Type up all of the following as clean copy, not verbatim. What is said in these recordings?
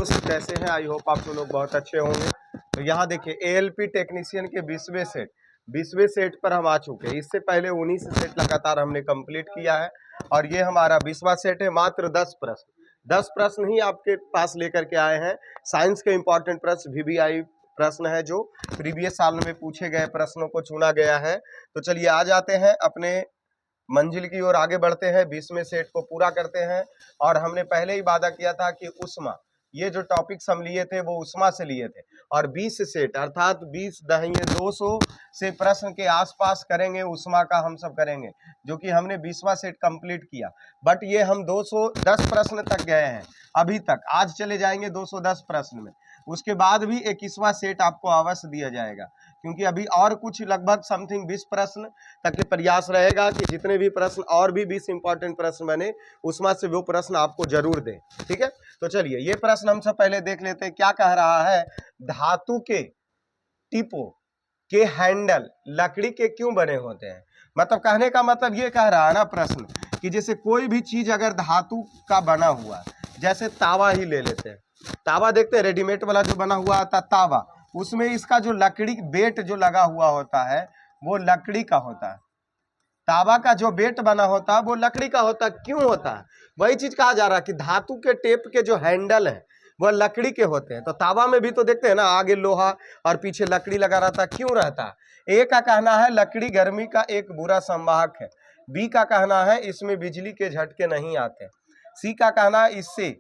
दोस्त, कैसे हैं? आई होप आप लोग बहुत अच्छे होंगे। तो यहाँ देखिए एएलपी टेक्नीशियन के 20वें सेट पर हम आ चुके हैं। इससे पहले 19 सेट लगातार हमने कंप्लीट किया है और ये हमारा 20वां सेट है। मात्र 10 प्रश्न ही आपके पास लेकर के आए हैं। साइंस के इंपॉर्टेंट प्रश्न, VBI प्रश्न है जो प्रीवियस साल में पूछे गए प्रश्नों को चुना गया है। तो चलिए आ जाते हैं, अपने मंजिल की ओर आगे बढ़ते हैं, 20वें सेट को पूरा करते हैं। और हमने पहले ही वादा किया था कि उष्मा, ये जो टॉपिक्स हम लिए थे वो उष्मा से लिए थे और 20 सेट अर्थात 20 दहिए 200 से प्रश्न के आसपास करेंगे, उष्मा का हम सब करेंगे, जो कि हमने 20वां सेट कंप्लीट किया। बट ये हम 210 प्रश्न तक गए हैं अभी तक। आज चले जाएंगे 210 प्रश्न में, उसके बाद भी 21वां सेट आपको अवश्य दिया जाएगा, क्योंकि अभी और कुछ लगभग समथिंग 20 प्रश्न तक के प्रयास रहेगा कि जितने भी प्रश्न और भी 20 इंपॉर्टेंट प्रश्न बने उसमें से वो प्रश्न आपको जरूर दें। ठीक है, तो चलिए ये प्रश्न हम सब पहले देख लेते हैं। क्या कह रहा है? धातु के टिपो के हैंडल लकड़ी के क्यों बने होते हैं? मतलब कहने का मतलब ये कह रहा है ना प्रश्न, कि जैसे कोई भी चीज अगर धातु का बना हुआ है, जैसे तावा ही ले लेते हैं। तावा देखते हैं रेडीमेड वाला जो बना हुआ आता तावा, उसमें इसका जो लकड़ी बेट जो लगा हुआ होता है वो लकड़ी का होता है। तावा का जो बेट बना होता है वो लकड़ी का होता है। क्यों होता है? वही चीज कहा जा रहा है कि धातु के टेप के जो हैंडल है वो लकड़ी के होते हैं। तो तावा में भी तो देखते हैं ना, आगे लोहा और पीछे लकड़ी लगा रहता है। क्यों रहता है? ए का कहना है लकड़ी गर्मी का एक बुरा संवाहक है। बी का कहना है इसमें बिजली के झटके नहीं आते। सी का कहना है इससे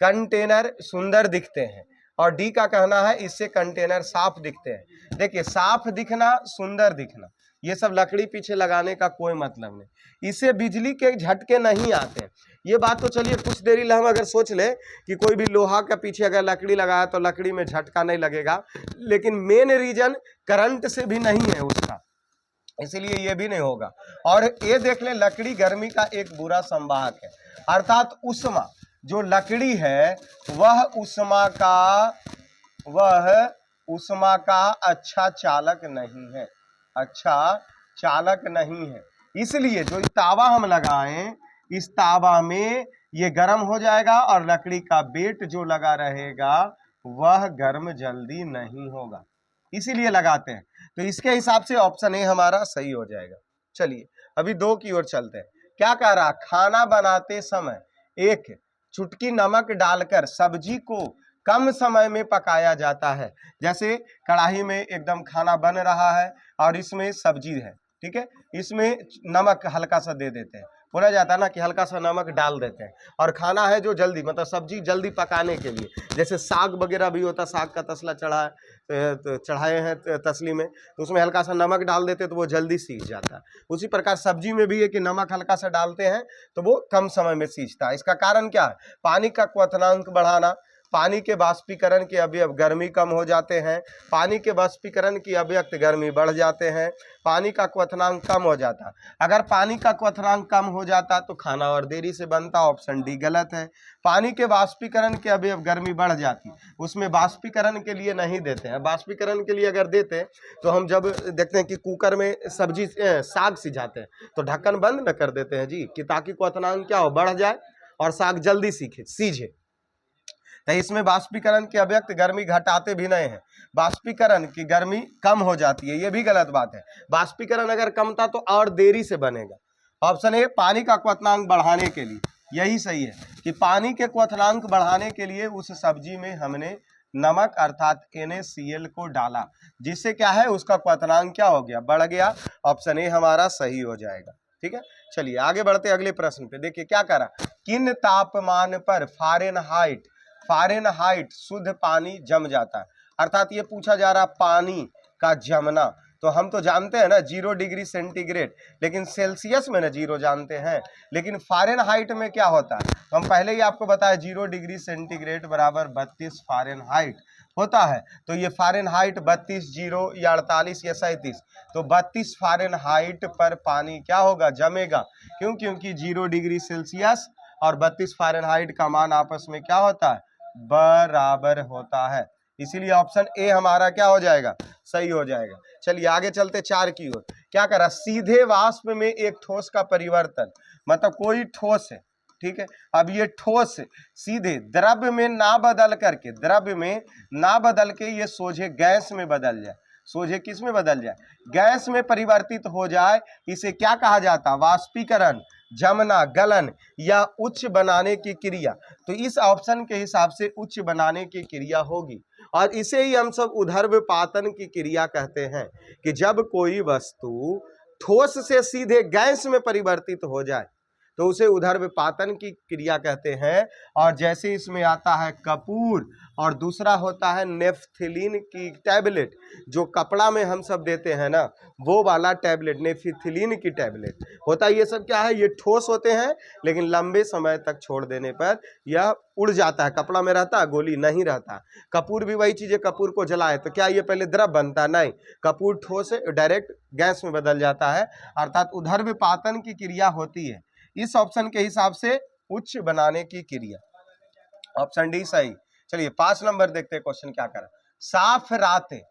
कंटेनर सुंदर दिखते हैं। और डी का कहना है इससे कंटेनर साफ दिखते हैं। देखिए, साफ दिखना, सुंदर दिखना, ये सब लकड़ी पीछे लगाने का कोई मतलब नहीं। इससे बिजली के झटके नहीं आते। ये बात तो चलिए कुछ देरी हम अगर सोच ले कि कोई भी लोहा के पीछे अगर लकड़ी लगाया तो लकड़ी में झटका नहीं लगेगा, लेकिन मेन रीजन करंट से भी नहीं है उसका, इसलिए ये भी नहीं होगा। और ये देख ले, लकड़ी गर्मी का एक बुरा संवाहक है, अर्थात उष्मा जो लकड़ी है वह उष्मा का अच्छा चालक नहीं है, अच्छा चालक नहीं है। इसलिए जो तावा हम लगाएं, इस तावा में ये गर्म हो जाएगा और लकड़ी का बेट जो लगा रहेगा वह गर्म जल्दी नहीं होगा, इसीलिए लगाते हैं। तो इसके हिसाब से ऑप्शन ए हमारा सही हो जाएगा। चलिए अभी 2 की ओर चलते हैं। क्या कह रहा? खाना बनाते समय एक चुटकी नमक डालकर सब्जी को कम समय में पकाया जाता है। जैसे कढ़ाई में एकदम खाना बन रहा है और इसमें सब्जी है, ठीक है, इसमें नमक हल्का सा दे देते हैं। बोला जाता है ना कि हल्का सा नमक डाल देते हैं। और खाना है जो जल्दी, मतलब सब्जी जल्दी पकाने के लिए, जैसे साग वगैरह भी होता है, साग का तसला चढ़ाए हैं तसली में, तो उसमें हल्का सा नमक डाल देते तो वो जल्दी सीज जाता है। उसी प्रकार सब्जी में भी है कि नमक हल्का सा डालते हैं तो वो कम समय में सीजता है। इसका कारण क्या है? पानी का क्वथनांक बढ़ाना, पानी के वाष्पीकरण के अवयव गर्मी कम हो जाते हैं, पानी के वाष्पीकरण की अव्यक्त गर्मी बढ़ जाते हैं, पानी का क्वथनांक कम हो जाता। अगर पानी का क्वथनांक कम हो जाता तो खाना और देरी से बनता। ऑप्शन डी गलत है। पानी के वाष्पीकरण के अवयव गर्मी बढ़ जाती, उसमें वाष्पीकरण के लिए नहीं देते हैं। वाष्पीकरण के लिए अगर देते तो हम जब देखते हैं कि कुकर में सब्जी साग सिझाते हैं तो ढक्कन बंद न कर देते हैं जी, कि ताकि क्वथनांक क्या हो, बढ़ जाए और साग जल्दी सीझे। तो इसमें वाष्पीकरण की अव्यक्त गर्मी घटाते भी नहीं है, वाष्पीकरण की गर्मी कम हो जाती है, ये भी गलत बात है। वाष्पीकरण अगर कम था तो और देरी से बनेगा। ऑप्शन ए पानी का क्वथनांक बढ़ाने के लिए, यही सही है कि पानी के क्वथनांक बढ़ाने के लिए उस सब्जी में हमने नमक अर्थात NaCl को डाला, जिससे क्या है उसका क्वथनांक क्या हो गया, बढ़ गया। ऑप्शन ए हमारा सही हो जाएगा। ठीक है, चलिए आगे बढ़ते अगले प्रश्न पे। देखिए क्या करा, किन तापमान पर फ़ारेनहाइट शुद्ध पानी जम जाता है? अर्थात ये पूछा जा रहा पानी का जमना, तो हम तो जानते हैं ना 0 डिग्री सेंटीग्रेड, लेकिन सेल्सियस में ना 0 जानते हैं, लेकिन फ़ारेनहाइट में क्या होता है? तो हम पहले ही आपको बताया 0 डिग्री सेंटीग्रेड बराबर 32 फ़ारेनहाइट होता है। तो ये फ़ारेनहाइट 32 0 या 48 या 37, तो 32 फ़ारेनहाइट पर पानी क्या होगा, जमेगा। क्यों? क्योंकि 0 डिग्री सेल्सियस और 32 फ़ारेनहाइट का मान आपस में क्या होता है, बराबर होता है। इसीलिए ऑप्शन ए हमारा क्या हो जाएगा, सही हो जाएगा। चलिए आगे चलते 4 की ओर। क्या करा, सीधे वाष्प में एक ठोस का परिवर्तन, मतलब कोई ठोस है, ठीक है। अब ये ठोस सीधे द्रव्य में ना बदल करके, द्रव्य में ना बदल के ये सोझे गैस में बदल जाए, सोझे किस में बदल जाए, गैस में परिवर्तित हो जाए, इसे क्या कहा जाता है, वाष्पीकरण, जमना, गलन या उच्च बनाने की क्रिया। तो इस ऑप्शन के हिसाब से उच्च बनाने की क्रिया होगी, और इसे ही हम सब ऊर्ध्वपातन की क्रिया कहते हैं, कि जब कोई वस्तु ठोस से सीधे गैस में परिवर्तित हो जाए तो उसे ऊर्ध्वपातन की क्रिया कहते हैं। और जैसे इसमें आता है कपूर, और दूसरा होता है नेफ्थिलीन की टैबलेट, जो कपड़ा में हम सब देते हैं ना, वो वाला टैबलेट, नेफ्थिलीन की टैबलेट होता है। ये सब क्या है, ये ठोस होते हैं लेकिन लंबे समय तक छोड़ देने पर यह उड़ जाता है, कपड़ा में रहता है, गोली नहीं रहता। कपूर भी वही चीज है, कपूर को जलाए तो क्या ये पहले द्रव बनता है, नहीं, कपूर ठोस है, डायरेक्ट गैस में बदल जाता है, अर्थात ऊर्ध्वपातन की क्रिया होती है। इस ऑप्शन के हिसाब से उच्च बनाने की क्रिया, ऑप्शन डी सही। चलिए 5 नंबर देखते हैं क्वेश्चन क्या कर रहा है। साफ रातें,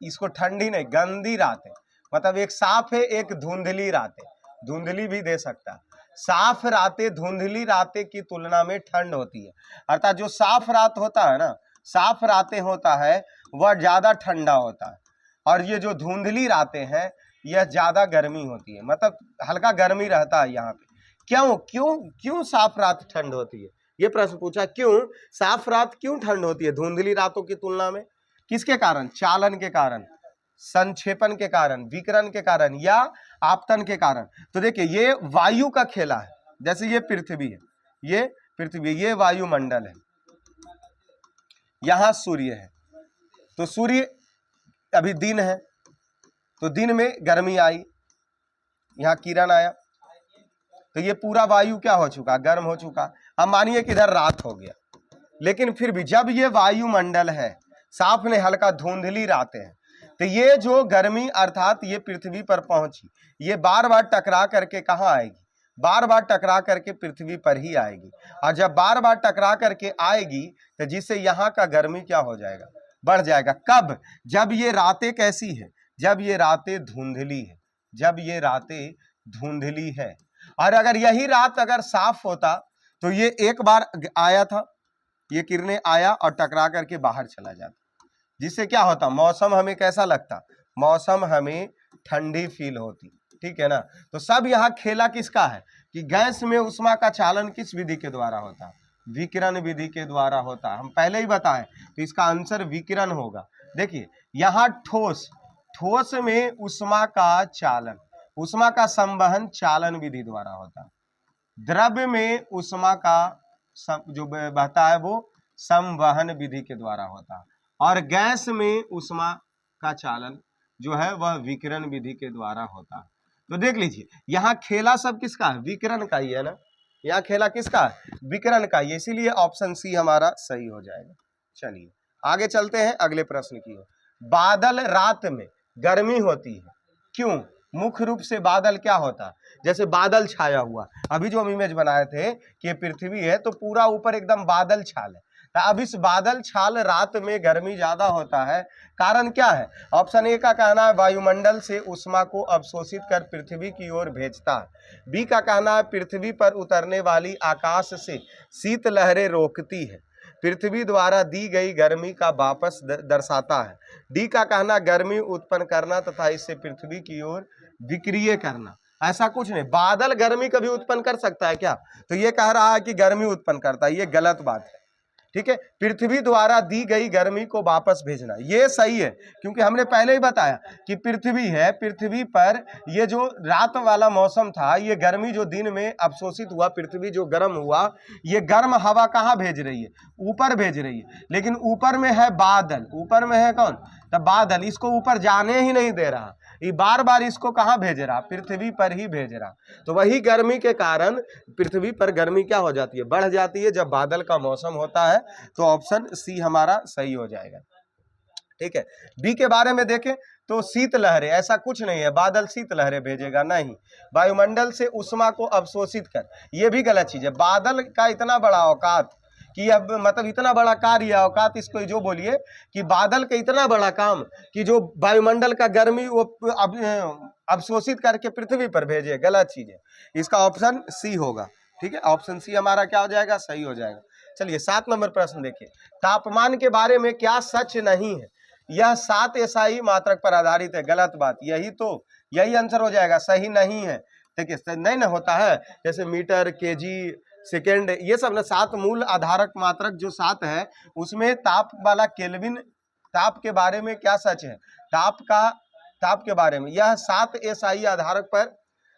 इसको ठंडी नहीं गंदी रातें, मतलब एक साफ है एक धुंधली रातें, धुंधली भी दे सकता है। साफ रातें धुंधली रातें की तुलना में ठंड होती है, अर्थात जो साफ रात होता है ना, साफ रातें होता है वह ज्यादा ठंडा होता है, और ये जो धुंधली रातें हैं यह ज्यादा गर्मी होती है, मतलब हल्का गर्मी रहता है यहाँ पे। क्यों क्यों क्यों साफ रात ठंड होती है, ये प्रश्न पूछा, क्यों साफ रात क्यों ठंड होती है धुंधली रातों की तुलना में, किसके कारण, चालन के कारण, संक्षेपण के कारण, विकिरण के कारण, या आपतन के कारण। तो देखिए ये वायु का खेला है, जैसे ये पृथ्वी है, ये पृथ्वी, ये वायुमंडल है, यहां सूर्य है, तो सूर्य अभी दिन है तो दिन में गर्मी आई, यहां किरण आया, तो ये पूरा वायु क्या हो चुका, गर्म हो चुका। अब मानिए कि इधर रात हो गया, लेकिन फिर भी जब ये वायुमंडल है साफ ने हल्का धुंधली रातें हैं, तो ये जो गर्मी अर्थात ये पृथ्वी पर पहुंची, ये बार बार टकरा करके कहाँ आएगी, बार बार टकरा करके पृथ्वी पर ही आएगी, और जब बार बार टकरा करके आएगी तो जिससे यहाँ का गर्मी क्या हो जाएगा, बढ़ जाएगा। कब, जब ये रातें कैसी है, जब ये रातें धुंधली है, जब ये रातें धुंधली है। और अगर यही रात अगर साफ होता तो ये एक बार आया था, ये किरणें आया और टकरा करके बाहर चला जाता, जिससे क्या होता, मौसम हमें कैसा लगता, मौसम हमें ठंडी फील होती, ठीक है ना। तो सब यहाँ खेला किसका है कि गैस में उष्मा का चालन किस विधि के द्वारा होता, विकिरण विधि के द्वारा होता, हम पहले ही बताएं, तो इसका आंसर विकिरण होगा। देखिए यहाँ ठोस, ठोस में उष्मा का चालन, उष्मा का संवहन चालन विधि द्वारा होता, द्रव्य में उष्मा का जो बहता है वो संवहन विधि के द्वारा होता, और गैस में उष्मा का चालन जो है वह विकिरण विधि के द्वारा होता। तो देख लीजिए यहाँ खेला सब किसका है, विकिरण का ही है ना, यहाँ खेला किसका है, विकिरण का ही, इसीलिए ऑप्शन सी हमारा सही हो जाएगा। चलिए आगे चलते हैं अगले प्रश्न की ओर। बादल रात में गर्मी होती है, क्यों, मुख्य रूप से बादल क्या होता, जैसे बादल छाया हुआ, अभी जो हम इमेज बनाए थे कि पृथ्वी है तो पूरा ऊपर एकदम बादल छाल है, तो अब इस बादल छाल रात में गर्मी ज्यादा होता है, कारण क्या है, ऑप्शन ए का कहना है वायुमंडल से उष्मा को अवशोषित कर पृथ्वी की ओर भेजता है, बी का कहना है पृथ्वी पर उतरने वाली आकाश से शीत लहरें रोकती है, पृथ्वी द्वारा दी गई गर्मी का वापस दर्शाता है, डी का कहना गर्मी उत्पन्न करना तथा इससे पृथ्वी की ओर विक्रिय करना। ऐसा कुछ नहीं, बादल गर्मी कभी उत्पन्न कर सकता है क्या, तो ये कह रहा है कि गर्मी उत्पन्न करता है, ये गलत बात है, ठीक है। पृथ्वी द्वारा दी गई गर्मी को वापस भेजना ये सही है, क्योंकि हमने पहले ही बताया कि पृथ्वी है, पृथ्वी पर ये जो रात वाला मौसम था, ये गर्मी जो दिन में अवशोषित हुआ, पृथ्वी जो गर्म हुआ, ये गर्म हवा कहाँ भेज रही है, ऊपर भेज रही है, लेकिन ऊपर में है बादल, ऊपर में है कौन, तब बादल इसको ऊपर जाने ही नहीं दे रहा, ये बार बार इसको कहाँ भेज रहा, पृथ्वी पर ही भेज रहा, तो वही गर्मी के कारण पृथ्वी पर गर्मी क्या हो जाती है, बढ़ जाती है जब बादल का मौसम होता है, तो ऑप्शन सी हमारा सही हो जाएगा, ठीक है। बी के बारे में देखें तो शीत लहरें, ऐसा कुछ नहीं है बादल शीत लहरें भेजेगा, नहीं, वायुमंडल से उष्मा को अवशोषित कर, ये भी गलत चीज है। बादल का इतना बड़ा औकात कि अब मतलब इतना बड़ा कार्य औकात, इसको जो बोलिए कि बादल का इतना बड़ा काम कि जो वायुमंडल का गर्मी वो अवशोषित करके पृथ्वी पर भेजे, गलत चीज है, इसका ऑप्शन सी होगा, ठीक है, ऑप्शन सी हमारा क्या हो जाएगा, सही हो जाएगा। चलिए 7 नंबर प्रश्न देखिए, तापमान के बारे में क्या सच नहीं है? यह 7 एसआई मात्रक पर आधारित है। गलत बात, यही आंसर हो जाएगा, सही नहीं है। देखिए नहीं ना होता है, जैसे मीटर, केजी, सेकेंड, ये सब ना 7 मूल आधारक मात्रक जो 7 है, उसमें ताप वाला केल्विन, ताप के बारे में क्या सच है? ताप के बारे में यह 7 एसआई आधारक पर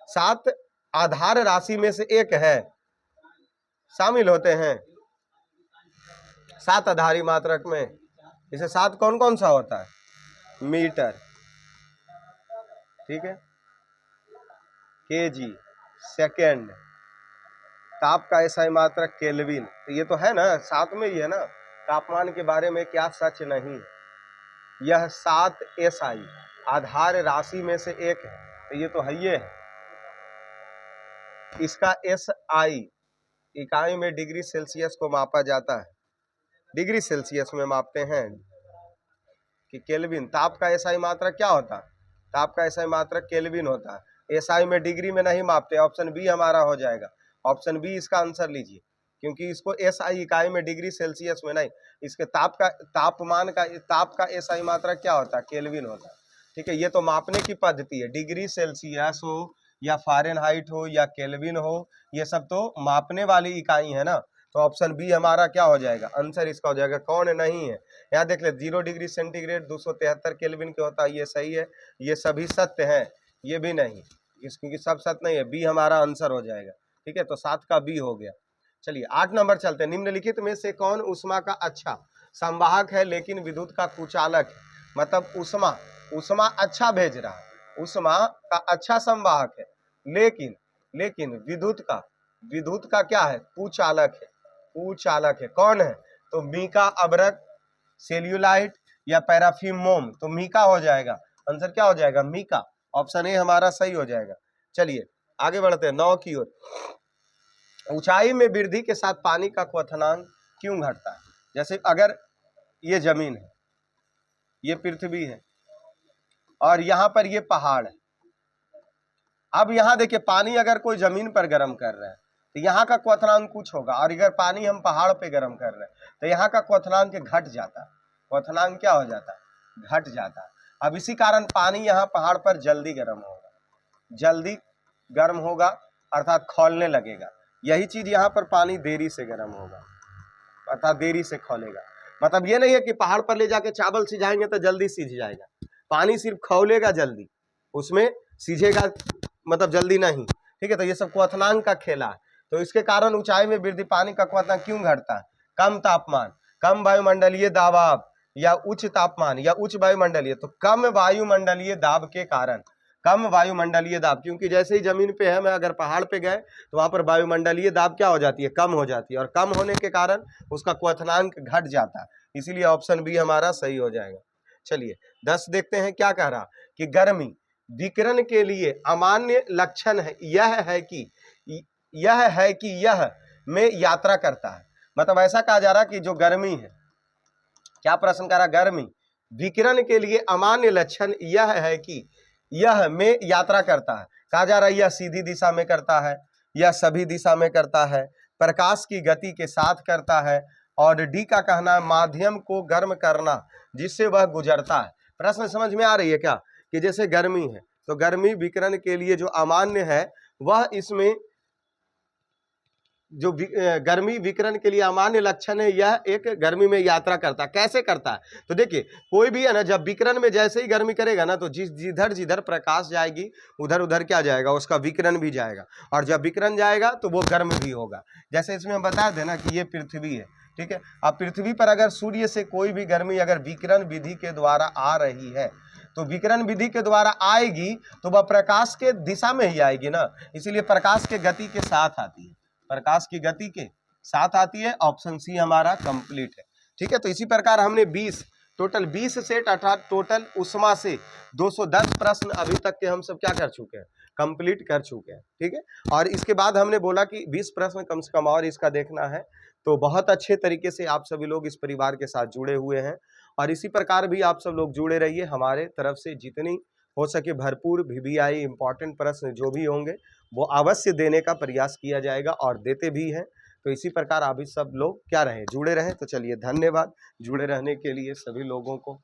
7 आधार राशि में से एक है, शामिल होते हैं 7 आधारी मात्रक में। इसे 7 कौन कौन सा होता है? मीटर, ठीक है, केजी, सेकेंड, ताप का एसआई मात्रक केल्विन। तो ये तो है ना, 7 में ही है ना। तापमान के बारे में क्या सच नहीं? यह 7 एसआई आधार राशि में से एक है, तो ये तो है, ये है। इसका एसआई इकाई में डिग्री सेल्सियस को मापा जाता है, डिग्री सेल्सियस में मापते हैं कि केल्विन। ताप का एसआई मात्रक क्या होता है? ताप का एसआई मात्रक केल्विन होता है, एसआई में डिग्री में नहीं मापते। ऑप्शन बी हमारा हो जाएगा, ऑप्शन बी इसका आंसर लीजिए, क्योंकि इसको एसआई इकाई में डिग्री सेल्सियस में नहीं, इसके ताप का एसआई मात्रक क्या होता है? केल्विन होता है। ठीक है, ये तो मापने की पद्धति है, डिग्री सेल्सियस हो या फ़ारेनहाइट हो या केल्विन हो, ये सब तो मापने वाली इकाई है ना। तो ऑप्शन बी हमारा क्या हो जाएगा, आंसर इसका हो जाएगा। कौन नहीं है? यहाँ देख ले, 0 डिग्री सेंटीग्रेड 273 केल्विन के होता है, ये सही है, ये सभी सत्य है, ये भी नहीं, क्योंकि सब सत्य नहीं है, बी हमारा आंसर हो जाएगा। ठीक है, तो 7 का बी हो गया। चलिए 8 नंबर चलते हैं। निम्नलिखित में से कौन ऊष्मा का अच्छा संवाहक है लेकिन विद्युत का कुचालक है? मतलब ऊष्मा अच्छा भेज रहा है, ऊष्मा का अच्छा संवाहक है, लेकिन विद्युत का क्या है? कुचालक है, कुचालक है। कौन है? तो मीका, अभ्रक, सेल्यूलाइट या पैराफिन मोम। तो मीका हो जाएगा, आंसर क्या हो जाएगा? मीका। ऑप्शन ए हमारा सही हो जाएगा। चलिए आगे बढ़ते हैं 9 की ओर। ऊंचाई में वृद्धि के साथ पानी का क्वथनांक क्यों घटता है? जैसे अगर ये जमीन है, ये पृथ्वी है, और यहाँ पर ये पहाड़ है। अब यहाँ देखिए, पानी अगर कोई जमीन पर गर्म कर रहा है तो यहाँ का क्वथनांक कुछ होगा, और अगर पानी हम पहाड़ पे गर्म कर रहे हैं तो यहाँ का क्वथनांक घट जाता है। क्वथनांक क्या हो जाता है? घट जाता है। अब इसी कारण पानी यहाँ पहाड़ पर जल्दी गर्म होगा, अर्थात खौलने लगेगा। यही चीज यहाँ पर पानी देरी से गर्म होगा, अर्थात देरी से खौलेगा। मतलब ये नहीं है कि पहाड़ पर ले जाके चावल सिझाएंगे तो जल्दी सिझ जाएगा, पानी सिर्फ खौलेगा जल्दी, उसमें सीझेगा मतलब जल्दी नहीं। ठीक है, तो ये सब क्वथनांक का खेला है। तो इसके कारण ऊंचाई में वृद्धि पानी का क्वथनांक क्यों घटता है? कम तापमान, कम वायुमंडलीय दबाव, या उच्च तापमान या उच्च वायुमंडलीय। तो कम वायुमंडलीय दाब के कारण, कम वायुमंडलीय दाब, क्योंकि जैसे ही जमीन पे है, मैं अगर पहाड़ पे गए तो वहां पर वायुमंडलीय दाब क्या हो जाती है? कम हो जाती है, और कम होने के कारण उसका क्वथनांक घट जाता है। इसीलिए ऑप्शन बी हमारा सही हो जाएगा। चलिए 10 देखते हैं क्या कह रहा कि गर्मी विकिरण के लिए अमान्य लक्षण है यह में यात्रा करता है। मतलब ऐसा कहा जा रहा कि जो गर्मी है, क्या प्रश्न कह रहा? गर्मी विकिरण के लिए अमान्य लक्षण यह है कि यह में यात्रा करता है। कहा जा रहा है यह सीधी दिशा में करता है, यह सभी दिशा में करता है, प्रकाश की गति के साथ करता है, और डी का कहना है माध्यम को गर्म करना जिससे वह गुजरता है। प्रश्न समझ में आ रही है क्या? कि जैसे गर्मी है तो गर्मी विकिरण के लिए जो अमान्य है वह इसमें जो गर्मी विकिरण के लिए अमान्य लक्षण है, यह एक गर्मी में यात्रा करता है। कैसे करता है? तो देखिए कोई भी है ना, जब विकिरण में जैसे ही गर्मी करेगा ना, तो जिधर प्रकाश जाएगी उधर उधर क्या जाएगा? उसका विकिरण भी जाएगा, और जब विकिरण जाएगा तो वो गर्म भी होगा। जैसे इसमें हम बता दें ना कि ये पृथ्वी है, ठीक है। अब पृथ्वी पर अगर सूर्य से कोई भी गर्मी अगर विकिरण विधि के द्वारा आ रही है, तो विकिरण विधि के द्वारा आएगी तो वह प्रकाश के दिशा में ही आएगी ना, इसीलिए प्रकाश के गति के साथ आती है, प्रकाश की गति के साथ आती है। ऑप्शन सी हमारा कंप्लीट है। ठीक है, तो इसी प्रकार हमने टोटल 20 सेट अर्थात टोटल ऊष्मा से 210 प्रश्न अभी तक के हम सब क्या कर चुके हैं? कंप्लीट कर चुके हैं। ठीक है, और इसके बाद हमने बोला कि 20 प्रश्न कम से कम और इसका देखना है। तो बहुत अच्छे तरीके से आप सभी लोग इस परिवार के साथ जुड़े हुए हैं, और इसी प्रकार भी आप सब लोग जुड़े रहिए। हमारे तरफ से जितनी हो सके भरपूर VVI इम्पोर्टेंट प्रश्न जो भी होंगे वो अवश्य देने का प्रयास किया जाएगा और देते भी हैं। तो इसी प्रकार आप भी सब लोग क्या रहें, जुड़े रहें। तो चलिए धन्यवाद जुड़े रहने के लिए सभी लोगों को।